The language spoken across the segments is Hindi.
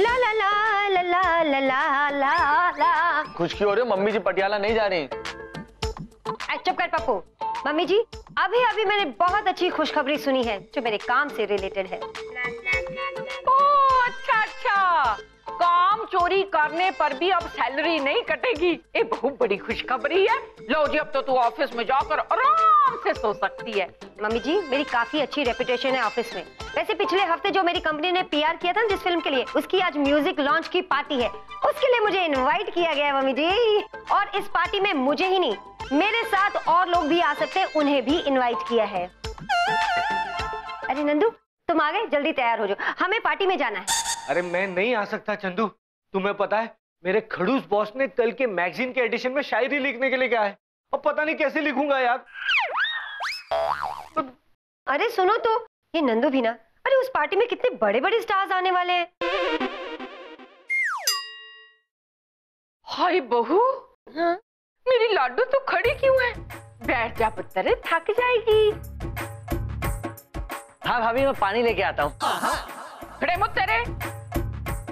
ला ला ला ला ला ला ला ला ला। खुश क्यों हो रहे हो? मम्मी जी पटियाला नहीं जा रही। चुप कर पप्पू। मम्मी जी, अभी अभी मैंने बहुत अच्छी खुशखबरी सुनी है जो मेरे काम से रिलेटेड है। ओह अच्छा अच्छा, काम चोरी करने पर भी अब सैलरी नहीं कटेगी, ये बहुत बड़ी खुशखबरी है। लो जी, अब तो तू ऑफिस में जाकर आराम से सो सकती है। मम्मी जी, मेरी काफी अच्छी रेपुटेशन है ऑफिस में। वैसे पिछले हफ्ते जो मेरी कंपनी ने पीआर किया था जिस फिल्म के लिए, उसकी आज म्यूजिक लॉन्च की पार्टी है। उसके लिए मुझे इनवाइट किया गया है मम्मी जी। और इस पार्टी में मुझे ही नहीं, मेरे साथ और लोग भी आ सकते हैं, उन्हें भी इनवाइट किया है। अरे नंदू, तुम आ गए, जल्दी तैयार हो जाओ, हमें पार्टी में जाना है। अरे मैं नहीं आ सकता चंदू, तुम्हें पता है मेरे खड़ूस बॉस ने कल के मैगजीन के एडिशन में शायरी लिखने के लिए कहा है, अब पता नहीं कैसे लिखूंगा यार। अरे सुनो तो, ये नंदू भी ना, अरे उस पार्टी में कितने बड़े बड़े स्टार्स आने वाले हैं। हाय बहू, हाँ? मेरी लाडू तो खड़ी क्यों है? बैठ जा पुत्र, थक जाएगी। हाँ भाभी, मैं पानी लेके आता हूँ। खड़े मत तेरे।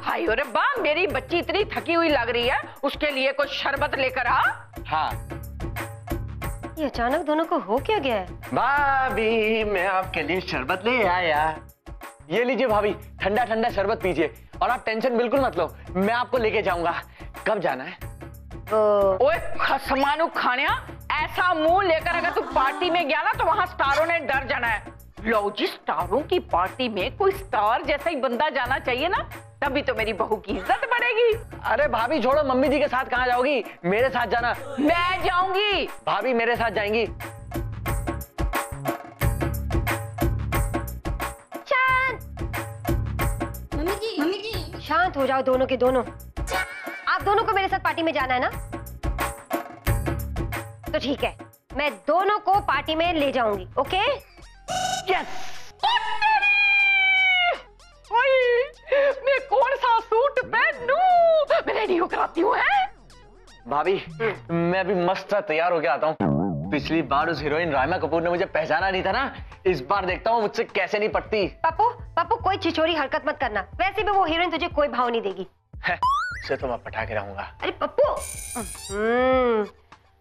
हाय अरे बा, मेरी बच्ची इतनी थकी हुई लग रही है, उसके लिए कुछ शरबत लेकर आ। हाँ ये अचानक दोनों को हो क्या गया है? भाभी, मैं आपके लिए शरबत ले आया। ये लीजिए भाभी, ठंडा ठंडा शरबत पीजिए। और आप टेंशन बिल्कुल मत लो, मैं आपको लेके जाऊंगा। कब जाना है? ओए खसमानू खानिया, ऐसा मुंह लेकर अगर तू पार्टी में गया ना तो वहां स्टारों ने डर जाना है। लो जी, स्टारों की पार्टी में कोई स्टार जैसा ही बंदा जाना चाहिए ना, तभी तो मेरी बहू की इज्जत बढ़ेगी। अरे भाभी छोड़ो, मम्मी जी के साथ कहाँ जाओगी? मेरे साथ जाना। मैं जाऊंगी। भाभी मेरे साथ जाएंगी। मम्मी जी शांत हो जाओ दोनों के दोनों। आप दोनों को मेरे साथ पार्टी में जाना है ना? तो ठीक है, मैं दोनों को पार्टी में ले जाऊंगी। ओके? यस। मैं कौन सा सूट पहनूं? मैं रेडी होकर आती हूँ। भाभी मैं भी मस्त तैयार होके आता हूँ। पिछली बार उस हीरोइन राइमा कपूर ने मुझे पहचाना नहीं था ना, इस बार देखता हूँ मुझसे कैसे नहीं पटती। पप्पू पप्पू, कोई छिछोरी हरकत मत करना, वैसे भी वो हीरोइन तुझे कोई भाव नहीं देगी। उसे तो मैं पटा के रहूंगा। अरे पप्पू।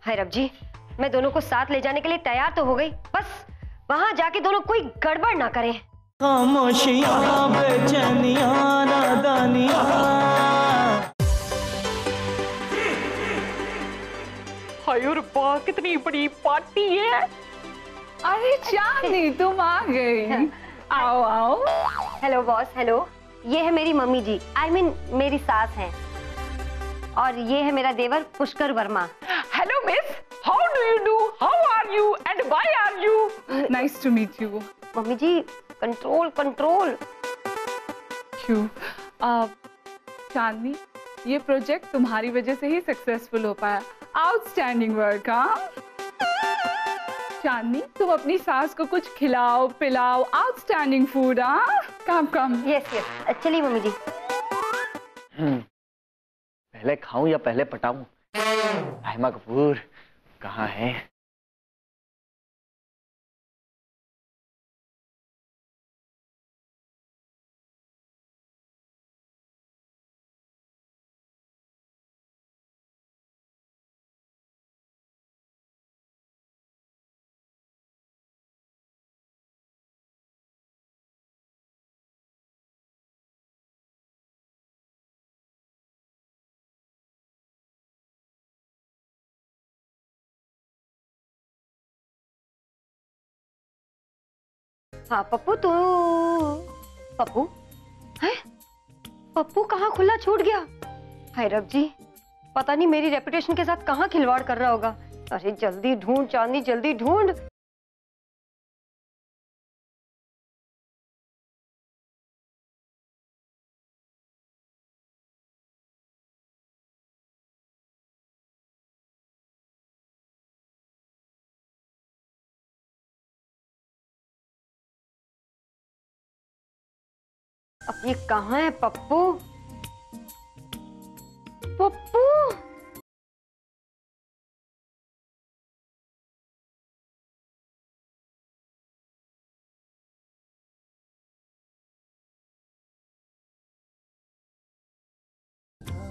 हाय रब जी, मैं दोनों को साथ ले जाने के लिए तैयार तो हो गई, बस वहां जाके दोनों कोई गड़बड़ ना करें। खामोशियां, बेचैनियां, नादानियां। हाय और बा, कितनी बड़ी पार्टी है। अरे चांदनी, तुम आ गई। आओ आओ। Hello boss. हेलो, ये है मेरी मम्मी जी, I mean, मेरी सास हैं। और ये है मेरा देवर Pushkar Varma. Hello miss, how do you do, how are you and why are you? Nice to meet you. Mummy ji control control. क्यों? चांदनी, ये प्रोजेक्ट तुम्हारी वजह से ही सक्सेसफुल हो पाया। Outstanding work. हाँ चांदनी, तुम अपनी सास को कुछ खिलाओ पिलाओ, आउटस्टैंडिंग फूड। हाँ कम कम। यस यस, चलिए मम्मी जी। पहले खाऊं या पहले पटाऊं? राइमा कपूर कहाँ है? हाँ पप्पू, तू पप्पू है? पप्पू कहाँ खुला छूट गया? हाय रब जी, पता नहीं मेरी रेपुटेशन के साथ कहाँ खिलवाड़ कर रहा होगा। अरे जल्दी ढूंढ चांदनी, जल्दी ढूंढ। अब ये कहाँ है पप्पू? पप्पू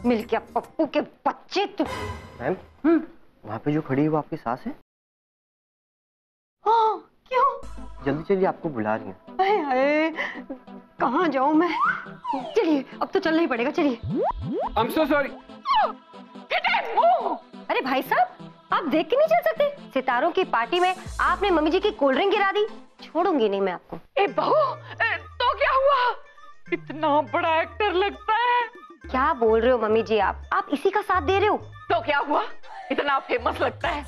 मिल गया पप्पू के बच्चे तू। मैम, वहाँ पे जो खड़ी है वो आपकी सास है? हाँ, क्यों? जल्दी चलिए, आपको बुला रही है। हाय हाय, कहाँ जाऊँ मैं? चलिए, अब तो चलना ही पड़ेगा, चलिए। I'm so sorry. अरे भाई साहब, आप देख के नहीं चल सकते? सितारों की पार्टी में आपने मम्मी जी की कोल्ड ड्रिंक गिरा दी। छोड़ूंगी नहीं मैं आपको। ए बहू, तो क्या हुआ? इतना बड़ा एक्टर लगता है। क्या बोल रहे हो मम्मी जी आप इसी का साथ दे रहे हो? तो क्या हुआ? इतना फेमस लगता है।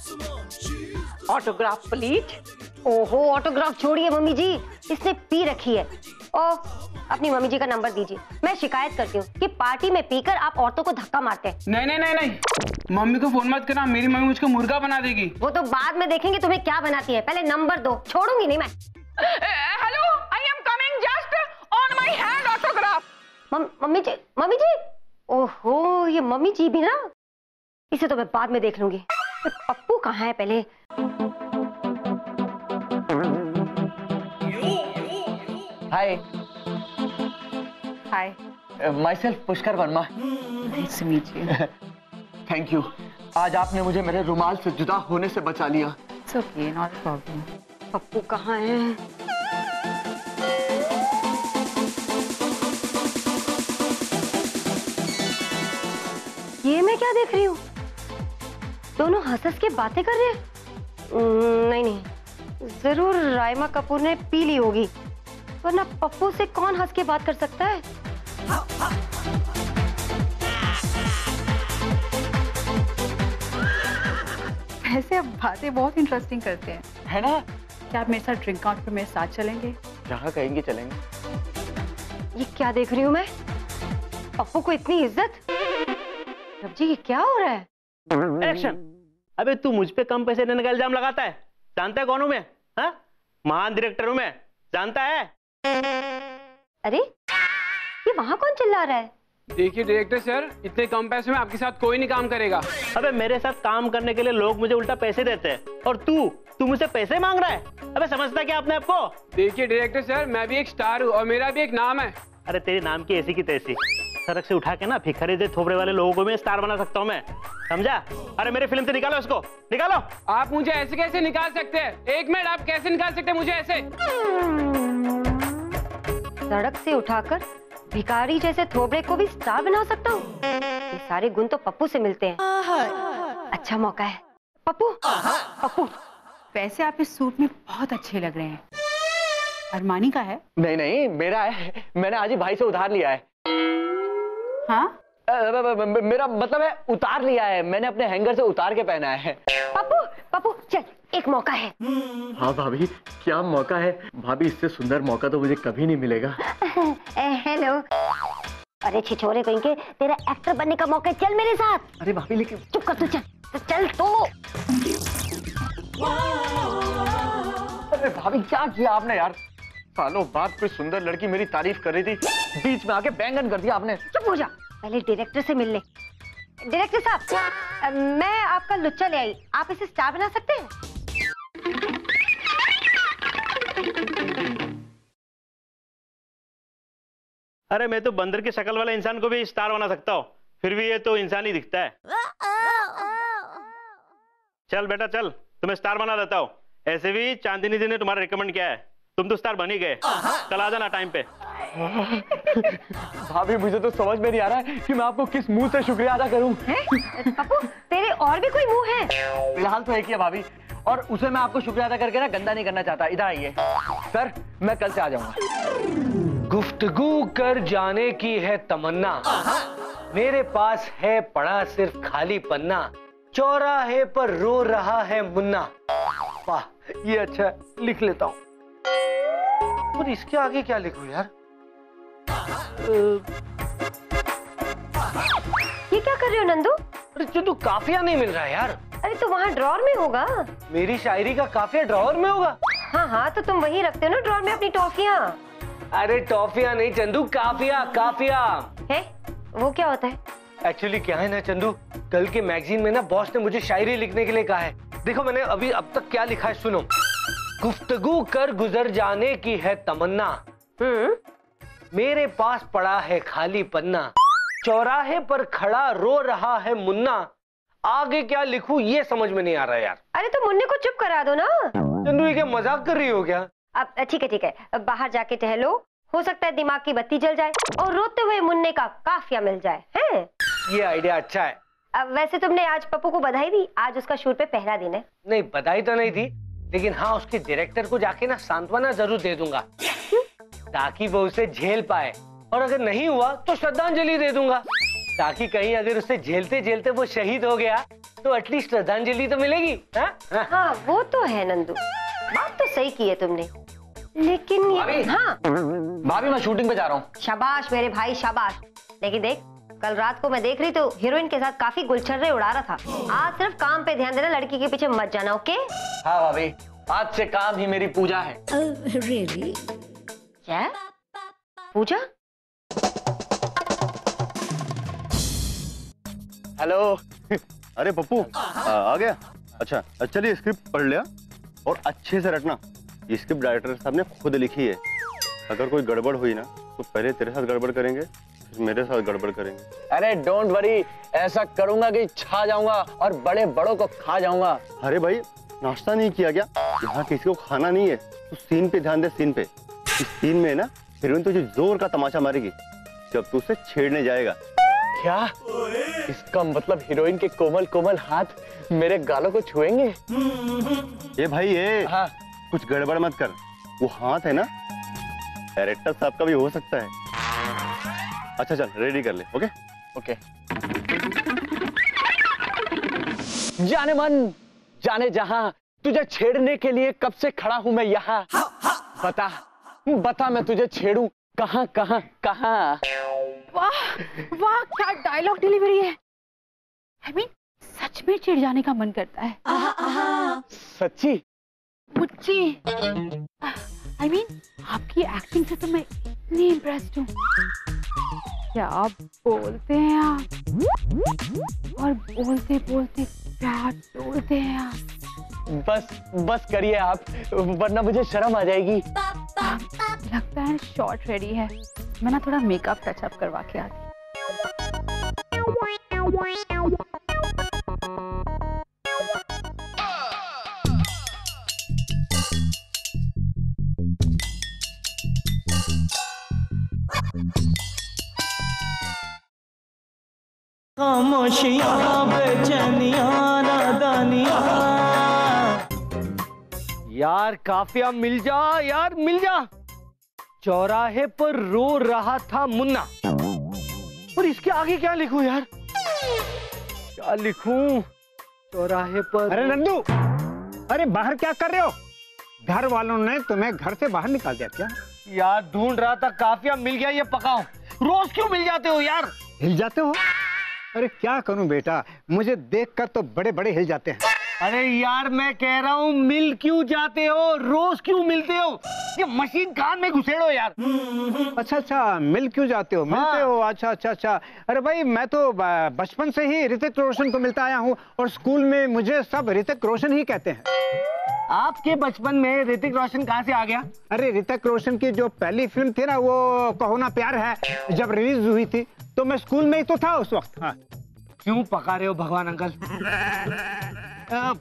Autograph please. ओहो, ऑटोग्राफ छोड़िए मम्मी जी, इसने पी रखी है। ओ, अपनी मम्मी जी का नंबर दीजिए, मैं शिकायत करती हूँ कि पार्टी में पीकर आप औरतों को धक्का मारते हैं। नहीं नहीं नहीं नहीं, मम्मी को फोन मत करना, मेरी मम्मी मुझको मुर्गा बना देगी। वो तो बाद में देखेंगे तुम्हें क्या बनाती है, पहले नंबर दो। छोड़ूंगी नहीं मैं। Hello, I am coming just on my hand autograph. Mummy ji, ओहो, ये मम्मी जी भी ना, इसे तो मैं बाद में देख लूंगी। पप्पू कहाँ है पहले? Hi hi, myself Pushkar Varma. Nice to meet you. Thank you, आज आपने मुझे मेरे रुमाल से जुदा होने से बचा लिया। It's okay, not a problem. Pappu कहाँ है? ये मैं क्या देख रही हूँ? दोनों हंस के बातें कर रहे हैं। नहीं, जरूर राइमा कपूर ने पी ली होगी, वरना पप्पू से कौन हंस के बात कर सकता है? वैसे अब बातें बहुत इंटरेस्टिंग करते हैं। है ना? क्या आप मेरे साथ ड्रिंक आउट पे मेरे साथ चलेंगे? जहाँ कहेंगे चलेंगे। ये क्या देख रही हूँ मैं? पप्पू को इतनी इज्जत? रब जी, ये क्या हो रहा है? एक्शन। अबे तू मुझ पे कम पैसे देने का इल्जाम लगाता है, जानता है कौन हूं मैं? हाँ, महान डायरेक्टर हूं मैं, जानता है? अरे, ये वहां कौन चिल्ला रहा है? देखिए डायरेक्टर सर, इतने कम पैसे में आपके साथ कोई नहीं काम करेगा। अबे मेरे साथ काम करने के लिए लोग मुझे उल्टा पैसे देते हैं, और तू मुझसे पैसे मांग रहा है? अबे समझता क्या अपने आप को? देखिए डायरेक्टर सर, मैं भी एक स्टार हूँ और मेरा भी एक नाम है। अरे तेरी नाम की ऐसी की तैसी, सड़क से उठा के ना भिखारी दे थोपड़े वाले लोगों को मैं स्टार बना सकता हूँ मैं, समझा? अरे मेरे फिल्म से निकालो इसको, निकालो। आप मुझे ऐसे कैसे निकाल सकते हैं? एक मिनट, आप कैसे निकाल सकते हैं मुझे ऐसे? सड़क से उठाकर भिखारी जैसे थोबड़े को भी स्टार बना सकता हूँ? ये सारे गुण तो पप्पू से मिलते हैं। अच्छा मौका है। पप्पू, वैसे आप इस सूट में बहुत अच्छे लग रहे हैं। अरमानी का है? नहीं, मेरा है, मैंने आज ही भाई से उधार लिया है। हाँ? मेरा मतलब है उतार लिया है, मैंने अपने हैंगर से उतार के पहना है। पप्पू चल, एक मौका है। हाँ भाभी, क्या मौका है भाभी, इससे सुंदर मौका तो मुझे कभी नहीं मिलेगा। हेलो। अरे छिछोरे कहीं के, तेरा एक्टर बनने का मौका है, चल मेरे साथ। अरे भाभी लेकिन चुप कर तू, चल तो। अरे भाभी क्या किया आपने यार? सालों बाद कोई सुंदर लड़की मेरी तारीफ कर रही थी, बीच में आके बैंगन कर दिया आपने। चुप हो जा, पहले डायरेक्टर से मिल ले। डायरेक्टर साहब, मैं आपका लुच्चा ले आई, आप इसे स्टार बना सकते हैं? अरे मैं तो बंदर की शक्ल वाले इंसान को भी स्टार बना सकता हूँ, फिर भी ये तो इंसान ही दिखता है। चल बेटा चल, तुम्हें स्टार बना देता हूँ। ऐसे भी चांदनी जी ने तुम्हारा रिकमेंड किया है, तुम तो स्टार बन ही गए। कल आ जाना टाइम पे। भाभी मुझे तो समझ में नहीं आ रहा है कि मैं आपको किस मुंह से शुक्रिया अदा करूं। पप्पू, तेरे और भी कोई मुंह है? फिलहाल तो एक ही है भाभी, और उसे मैं आपको शुक्रिया अदा करके ना गंदा नहीं करना चाहता। इधर आइए सर, मैं कल से आ जाऊंगा। गुफ्तगू कर जाने की है तमन्ना, मेरे पास है पड़ा सिर्फ खाली पन्ना, चौराहे पर रो रहा है मुन्ना। वाह, ये अच्छा है, लिख लेता हूँ। और इसके आगे क्या लिखूं यार? ये क्या कर रहे हो नंदू? अरे चंदू, काफिया नहीं मिल रहा है यार। अरे तो वहाँ ड्रॉर में होगा। मेरी शायरी का काफिया ड्रॉर में होगा? हाँ, तो तुम वही रखते हो ना ड्रॉर में अपनी टॉफियाँ। अरे टॉफिया नहीं चंदू, काफिया काफिया है। वो क्या होता है? एक्चुअली क्या है ना चंदू, कल के मैगजीन में ना बॉस ने मुझे शायरी लिखने के लिए कहा है। देखो मैंने अभी अब तक क्या लिखा है, सुनो। गुफ्तगू कर गुजर जाने की है तमन्ना, मेरे पास पड़ा है खाली पन्ना, चौराहे पर खड़ा रो रहा है मुन्ना, आगे क्या लिखूं ये समझ में नहीं आ रहा यार। अरे तो मुन्ने को चुप करा दो ना। चंदू ये क्या मजाक कर रही हो क्या? अब ठीक है, अब बाहर जाके टहलो, हो सकता है दिमाग की बत्ती जल जाए और रोते हुए मुन्ने का काफिया मिल जाए। हैं? ये आइडिया अच्छा है। अब वैसे तुमने आज पप्पू को बधाई दी? आज उसका शूट पे पहला दिन है। नहीं बधाई तो नहीं थी, लेकिन हाँ उसके डायरेक्टर को जाके ना सांत्वना जरूर दे दूंगा ताकि वो उसे झेल पाए, और अगर नहीं हुआ तो श्रद्धांजलि दे दूंगा ताकि कहीं अगर उसे झेलते झेलते वो शहीद हो गया तो एटलीस्ट श्रद्धांजलि तो मिलेगी। हाँ वो तो है नंदू, बात तो सही की है तुमने, लेकिन हाँ भाभी मैं शूटिंग पे जा रहा हूँ। शाबाश मेरे भाई शाबाश। लेकिन देख कल रात को मैं देख रही तो हीरोइन के साथ काफी गुलछर्रे उड़ा रहा था। आज सिर्फ काम पे ध्यान देना, लड़की के पीछे मत जाना। ओके? हाँ भाभी, आज से काम ही मेरी पूजा है। really? क्या पूजा? हेलो। अरे पप्पू आ गया? अच्छा चलिए स्क्रिप्ट पढ़ लिया और अच्छे से रटना। ये स्क्रिप्ट डायरेक्टर साहब ने खुद लिखी है। अगर कोई गड़बड़ हुई ना तो पहले तेरे साथ गड़बड़ करेंगे फिर मेरे साथ गड़बड़ करेंगे। अरे डोंट वरी, ऐसा करूंगा कि छा जाऊंगा और बड़े बड़ों को खा जाऊंगा। अरे भाई नाश्ता नहीं किया क्या? यहाँ किसी को खाना नहीं है, तो सीन पे ध्यान दे। सीन पे, इस सीन में ना हीरोइन तुझे जोर का तमाचा मारेगी जब तू उसे छेड़ने जाएगा। क्या? इसका मतलब हीरोइन के कोमल कोमल हाथ मेरे गालों को छुएंगे? ये भाई ये हाँ। कुछ गड़बड़ मत कर। वो हाथ है ना डायरेक्टर साहब का भी हो सकता है। अच्छा चल रेडी कर ले। Okay okay. जाने मन जाने जहां, तुझे छेड़ने के लिए कब से खड़ा हूं मैं यहाँ। बता बता मैं तुझे छेड़ूं कहां कहां कहां। वाह वाह क्या डायलॉग डिलीवरी है। I mean, सच में चिढ़ जाने का मन करता है। सच्ची? मुच्ची। I mean, आपकी एक्टिंग से तो मैं इतनी इम्प्रेस्ड हूँ। क्या आप बोलते हैं आप, और बोलते बोलते क्या बोलते हैं आप। बस करिए आप, वरना मुझे शर्म आ जाएगी। लगता है शॉट रेडी है, मैं ना थोड़ा मेकअप टचअप करवा के आती। खामोशियाँ बेचैनियाँ नादानियाँ। यार काफिया मिल जा यार मिल जा। चौराहे पर रो रहा था मुन्ना, और इसके आगे क्या लिखूं यार? क्या लिखूं? चौराहे पर। अरे नंदू, अरे बाहर क्या कर रहे हो? घर वालों ने तुम्हें घर से बाहर निकाल दिया क्या? यार ढूंढ रहा था, काफिया मिल गया, ये पकाओ। रोज क्यों मिल जाते हो यार? हिल जाते हो? अरे क्या करूं बेटा, मुझे देखकर तो बड़े बड़े हिल जाते हैं। अरे यार मैं कह रहा हूँ मिल क्यों जाते हो, रोज क्यों मिलते हो? ये मशीन कान में घुसेड़ो यार। अच्छा मिल क्यों जाते हो? मिलते हो? अच्छा। अरे भाई मैं तो बचपन से ही ऋतिक रोशन को मिलता आया हूँ और स्कूल में मुझे सब ऋतिक रोशन ही कहते हैं। आपके बचपन में ऋतिक रोशन कहाँ से आ गया? अरे ऋतिक रोशन की जो पहली फिल्म थी ना, वो कहो ना प्यार है, जब रिलीज हुई थी तो मैं स्कूल में ही तो था उस वक्त। हाँ। क्यों पका रहे हो भगवान अंकल?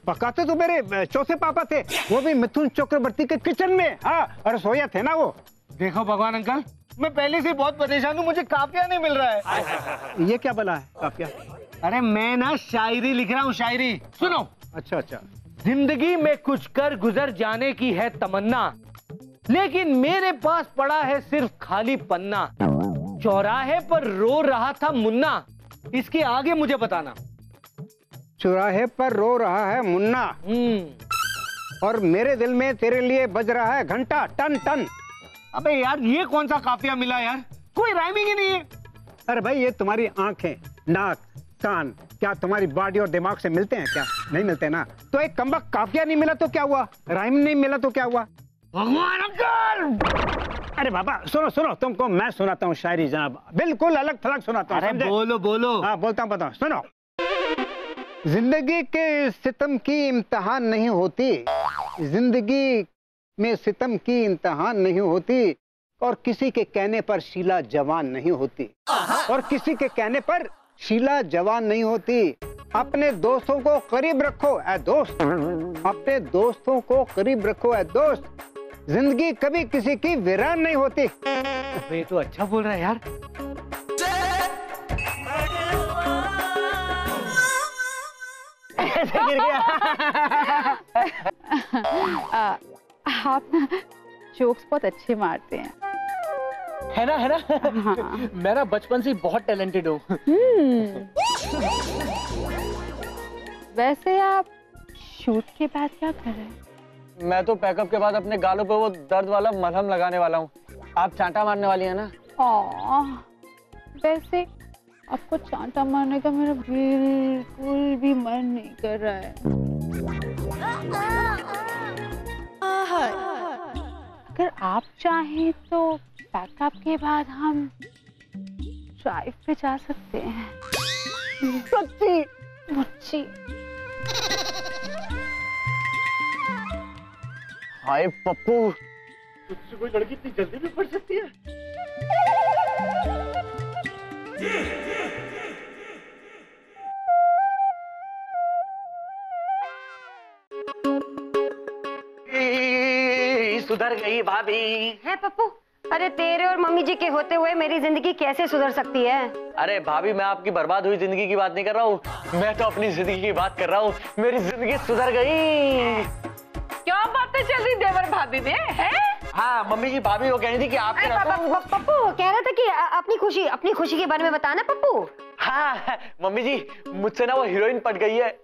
पकाते तो मेरे चौथे पापा थे, वो भी मिथुन चक्रवर्ती के किचन में। हाँ, रसोईया थे ना वो। देखो भगवान अंकल, मैं पहले से बहुत परेशान हूँ, मुझे काफिया नहीं मिल रहा है। ये क्या बला है काफिया? अरे मैं ना शायरी लिख रहा हूँ, शायरी सुनो। अच्छा। जिंदगी में कुछ कर गुजर जाने की है तमन्ना, लेकिन मेरे पास पड़ा है सिर्फ खाली पन्ना। चौराहे पर रो रहा था मुन्ना, इसके आगे मुझे बताना। चौराहे पर रो रहा है मुन्ना, और मेरे दिल में तेरे लिए बज रहा है घंटा टन टन। अबे यार ये कौन सा काफिया मिला यार, कोई राइमिंग ही नहीं है। अरे भाई ये तुम्हारी आंखें, नाक, कान क्या तुम्हारी बॉडी और दिमाग से मिलते हैं क्या? नहीं मिलते ना। तो एक कमबख्त काफिया नहीं मिला तो क्या हुआ, राइम नहीं मिला तो क्या हुआ? भगवान अंकल! अरे बाबा सुनो, तुमको मैं सुनाता हूँ शायरी जनाब, बिल्कुल अलग थलग सुनाता हूँ। अरे बोलो। हाँ बोलता हूँ, बताओ सुनो। जिंदगी के सितम की इम्तिहान नहीं होती, जिंदगी में सितम की इम्तिहान नहीं होती, और किसी के कहने पर शीला जवान नहीं होती, और किसी के कहने पर शीला जवान नहीं होती। अपने दोस्तों को करीब रखो ए दोस्त, अपने दोस्तों को करीब रखो ए दोस्त। जिंदगी कभी किसी की वीरान नहीं होती। ये तो अच्छा बोल रहा है यार। ऐसे गिर गया। आप ना जोक्स बहुत अच्छे मारते हैं। है ना हाँ। मैं ना बचपन से बहुत टैलेंटेड हूँ। वैसे आप शूट के बाद क्या कर रहे हैं? मैं तो पैकअप के बाद अपने गालों पे वो दर्द वाला मलहम लगाने वाला हूँ। आप चांटा मारने वाली है ना? वैसे आपको चांटा मारने का मेरा बिल्कुल भी मन नहीं कर रहा है। अगर आप चाहें तो पैकअप के बाद हम ड्राइव पे जा सकते हैं। सच्ची? मुच्ची। हाय पप्पू, तुझसे कोई लड़की इतनी जल्दी भी पढ़ सकती है? सुधर गई भाभी। है पप्पू? अरे तेरे और मम्मी जी के होते हुए मेरी जिंदगी कैसे सुधर सकती है? अरे भाभी, मैं आपकी बर्बाद हुई जिंदगी की बात नहीं कर रहा हूँ, मैं तो अपनी जिंदगी की बात कर रहा हूँ। मेरी जिंदगी सुधर गई। क्या बातें चल रही देवर भाभी में है? हाँ मम्मी जी, भाभी वो कह रही थी कि आपके पप्पू कह रहा था कि अपनी खुशी के बारे में बताना पप्पू। हाँ मम्मी जी, मुझसे ना वो हीरोइन पट गई है।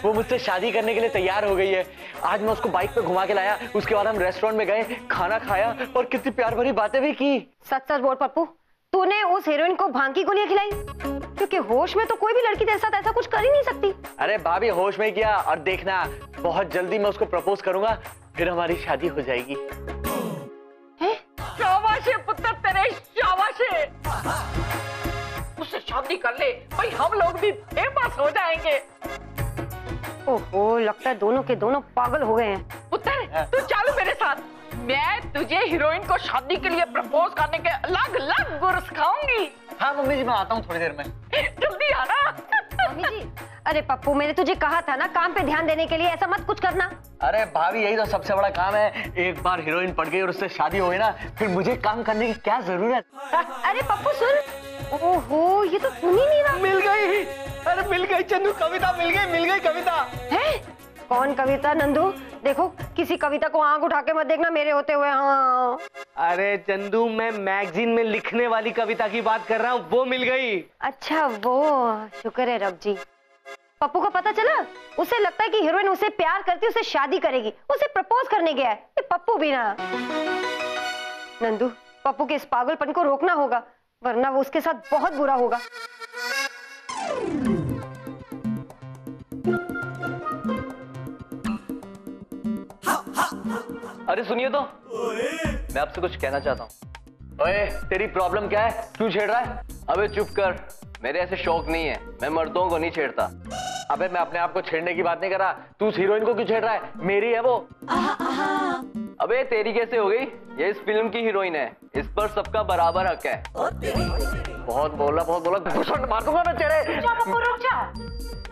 वो मुझसे शादी करने के लिए तैयार हो गई है। आज मैं उसको बाइक पे घुमा के लाया, उसके बाद हम रेस्टोरेंट में गए, खाना खाया और कितनी प्यार भरी बातें भी की। सच सच बोल पप्पू, तूने उस हीरोइन को भांग की गोलियां खिलाई? क्योंकि होश में तो कोई भी लड़की तेरे साथ ऐसा कुछ कर ही नहीं सकती। अरे भाभी, होश में किया, और देखना बहुत जल्दी मैं उसको प्रपोज करूंगा, फिर हमारी शादी हो जाएगी। शाबाश है पुत्र तेरे, शाबाश है। उससे शादी कर ले भाई, हम लोग भी फेमस हो जाएंगे। ओहो, लगता है दोनों के दोनों पागल हो गए हैं। पुत्र तू चल मेरे साथ, मैं तुझे हीरोइन को शादी के लिए प्रपोज करने के अलग अलग गुर सिखाऊंगी। हाँ मम्मी जी, मैं आता हूँ थोड़ी देर में। जल्दी आना। मम्मी जी, अरे पप्पू, मैंने तुझे कहा था ना काम पे ध्यान देने के लिए, ऐसा मत कुछ करना। अरे भाभी, यही तो सबसे बड़ा काम है। एक बार हीरोइन पड़ गई और उससे शादी हो गई ना, फिर मुझे काम करने की क्या जरूरत? अरे पप्पू सुन, ओहो ये तो सुन ही नहीं रहा। मिल गई, अरे मिल गई चंदू, कविता मिल गई कविता। है? कौन कविता नंदू? देखो किसी कविता को आंख उठा के मत देखना मेरे होते हुए। हाँ। अरे चंदू, मैं मैगजीन में लिखने वाली कविता की बात कर रहा हूँ, वो मिल गई। अच्छा वो, शुक्र है रब जी। पप्पू को पता चला? उसे लगता है कि हीरोइन उसे प्यार करती, उसे शादी करेगी, उसे प्रपोज करने गया है। ये पप्पू भी ना। नंदू, पप्पू के इस पागलपन को रोकना होगा, वरना वो उसके साथ बहुत बुरा होगा। अरे सुनिए तो, मैं आपसे कुछ कहना चाहता हूँ। ओए, तेरी प्रॉब्लम क्या है? क्यों छेड़ रहा है? अबे चुप कर, मेरे ऐसे शौक नहीं है, मैं मर्दों को नहीं छेड़ता। अबे मैं अपने आप को छेड़ने की बात नहीं कर रहा, तू उस हीरोइन को क्यों छेड़ रहा है? मेरी है वो। अबे तेरी कैसे हो गई? ये इस फिल्म की हीरोइन है, इस पर सबका बराबर हक है। बहुत बोला, घुसट मार दूंगा मैं तेरे। रुक जा।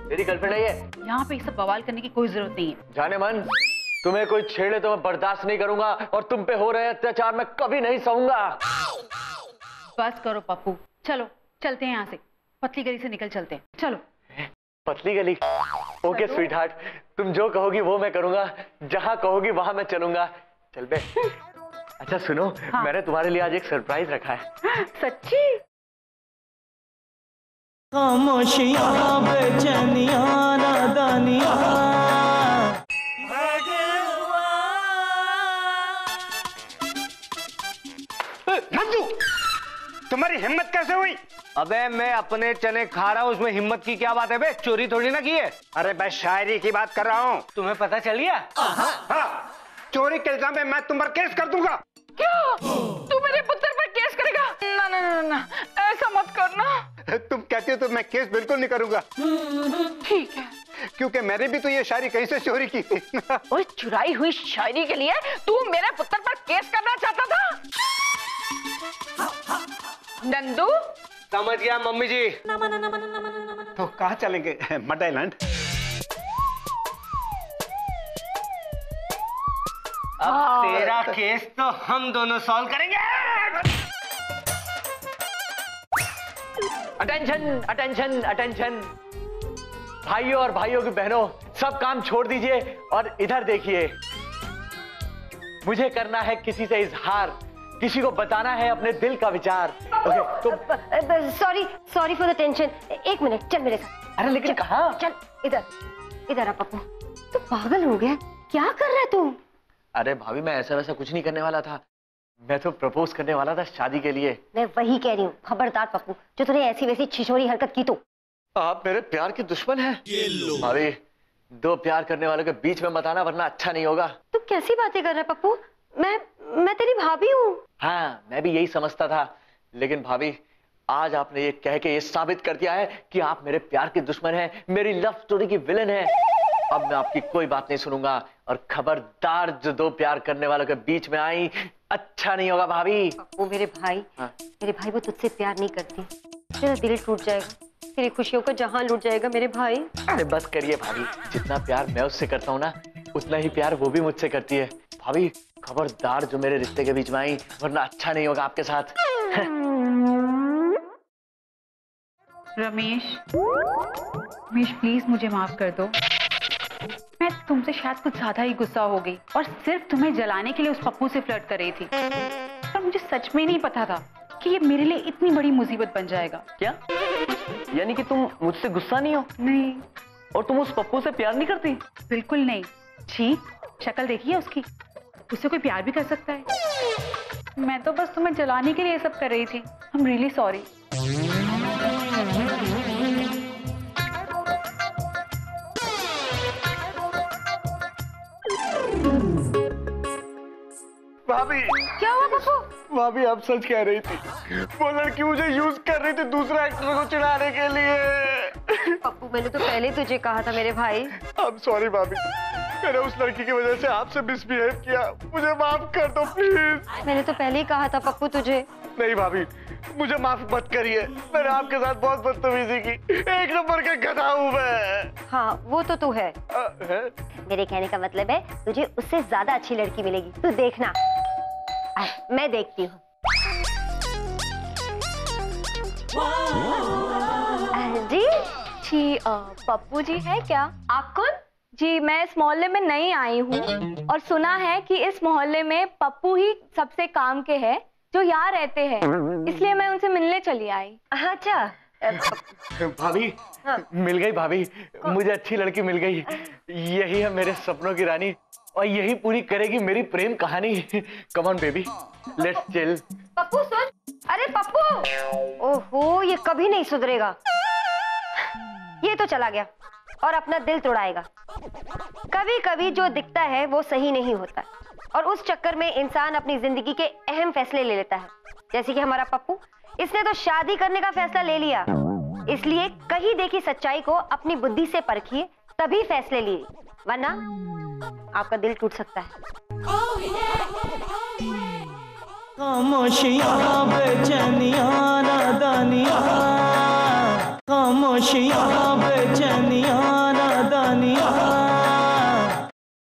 तेरी गर्लफ्रेंड है ये? यहाँ पे सब बवाल करने की कोई जरूरत नहीं है। जाने मन, तुम्हें कोई छेड़े तो मैं बर्दाश्त नहीं करूंगा, और तुम पे हो रहे अत्याचार मैं कभी नहीं सहूंगा। बस करो पप्पू, चलो चलते हैं यहाँ से, पतली गली से निकल चलते हैं, चलो। पतली गली? ओके स्वीट हार्ट, तुम जो कहोगी वो मैं करूंगा, जहां कहोगी वहां मैं चलूंगा। चल बे। अच्छा सुनो, हाँ। मैंने तुम्हारे लिए आज एक सरप्राइज रखा है। सच्ची? खामोशियां, बेचैनियां, नादानियां। नंदू, तुम्हारी हिम्मत कैसे हुई? अबे मैं अपने चने खा रहा हूँ, उसमें हिम्मत की क्या बात है बे? चोरी थोड़ी ना की है। अरे मैं शायरी की बात कर रहा हूँ। तुम्हें पता चल गया? हाँ, चोरी के इल्जाम में मैं तुम पर केस कर दूंगा। क्या? तू मेरे पुत्र पर केस करेगा? ना ना ना ना, ऐसा मत करना। तुम कहती हो तो मैं केस बिल्कुल नहीं करूंगा। ठीक है, क्योंकि मैंने भी तो ये शायरी कहीं से चोरी की थी। ओए, चुराई हुई शायरी के लिए तू मेरे पुत्र पर केस करना चाहता था? नंदू, समझ गया मम्मी जी। तो कहाँ चलेंगे? Mud island. अब तेरा केस तो हम दोनों सॉल्व करेंगे। अटेंशन अटेंशन अटेंशन, भाइयों और भाइयों की बहनों, सब काम छोड़ दीजिए और इधर देखिए। मुझे करना है किसी से इजहार, किसी को बताना है अपने दिल का विचार। तो सॉरी फॉर द टेंशन। एक मिनट, चल मेरे साथ। अरे लेकिन कहाँ? चल इधर इधर आ पप्पू। तू पागल हो गया? क्या कर रहा है तू? अरे भाभी, मैं ऐसा वैसा कुछ नहीं करने वाला था, मैं तो प्रपोज करने वाला था शादी के लिए। मैं वही कह रही हूँ, खबरदार पप्पू, जो तूने ऐसी वैसी छिछोरी हरकत की तो। आप मेरे प्यार के दुश्मन हैं। भाभी, दो प्यार करने वालों के बीच में मत आना, वरना अच्छा नहीं होगा। तू कैसी बातें कर रहा है पप्पू? मैं तेरी भाभी हूँ। हाँ, मैं भी यही समझता था, लेकिन भाभी आज आपने ये कह के ये साबित कर दिया है कि आप मेरे प्यार के दुश्मन हैं, मेरी लव स्टोरी की विलन हैं। अब मैं आपकी कोई बात नहीं सुनूंगा, और खबरदार जो दो प्यार करने वालों के बीच में आई, अच्छा नहीं होगा भाभी। वो मेरे भाई, मेरे भाई वो तुझसे प्यार नहीं करती, तेरा दिल टूट जाएगा, तेरी खुशियों का जहां लूट जाएगा मेरे भाई। अरे बस करिए भाभी, जितना प्यार मैं उससे करता हूँ ना, उतना ही प्यार वो भी मुझसे करती है। भाभी खबरदार जो मेरे रिश्ते के बीच में आई, वरना अच्छा नहीं होगा आपके साथ। रमेश प्लीज मुझे माफ कर दो। मैं तुमसे शायद कुछ ज्यादा ही गुस्सा हो गई और सिर्फ तुम्हें जलाने के लिए उस पप्पू से फ्लर्ट कर रही थी, पर मुझे सच में नहीं पता था कि ये मेरे लिए इतनी बड़ी मुसीबत बन जाएगा। क्या? यानी कि तुम मुझसे गुस्सा नहीं हो? नहीं। और तुम उस पप्पू से प्यार नहीं करती? बिल्कुल नहीं। छी, शक्ल देखी है उसकी, उससे कोई प्यार भी कर सकता है? मैं तो बस तुम्हें जलाने के लिए ये सब कर रही थी। I am really sorry. भाभी, क्या हुआ पप्पू? भाभी आप सच कह रही थी, वो लड़की मुझे यूज कर रही थी दूसरा एक्टर को चिढ़ाने के लिए। पप्पू मैंने तो पहले तुझे कहा था मेरे भाई। I'm sorry भाभी, मैंने उस लड़की की वजह से आपसे मिसबिहेव किया, मुझे माफ कर दो प्लीज। मैंने तो पहले ही कहा था पप्पू तुझे। नहीं भाभी, मुझे माफ मत करिए, मैंने आपके साथ बहुत बदतमीजी की, एक नंबर का गधा हूँ मैं। हाँ वो तो तू है। है? मेरे कहने का मतलब है तुझे उससे ज्यादा अच्छी लड़की मिलेगी, तू देखना। मैं देखती हूँ। जी पप्पू जी है क्या? आप कौन? जी मैं इस मोहल्ले में नई आई हूँ और सुना है कि इस मोहल्ले में पप्पू ही सबसे काम के हैं जो यहाँ रहते हैं, इसलिए मैं उनसे मिलने चली आई। अच्छा भाभी, मिल गई भाभी, मुझे अच्छी लड़की मिल गई, यही है मेरे सपनों की रानी और यही पूरी करेगी मेरी प्रेम कहानी। Come on baby, let's chill. Pappu सुन, अरे पप्पू, ओहो ये कभी नहीं सुधरेगा। ये तो चला गया और अपना दिल तोड़ाएगा। कभी कभी जो दिखता है वो सही नहीं होता और उस चक्कर में इंसान अपनी जिंदगी के अहम फैसले ले लेता है, जैसे कि हमारा पप्पू, इसने तो शादी करने का फैसला ले लिया। इसलिए कहीं देखी सच्चाई को अपनी बुद्धि से परखिए, तभी फैसले लिए, वरना आपका दिल टूट सकता है। खामोशियाँ बेचैनियाँ नादानियाँ, खामोशियाँ बेचैनियाँ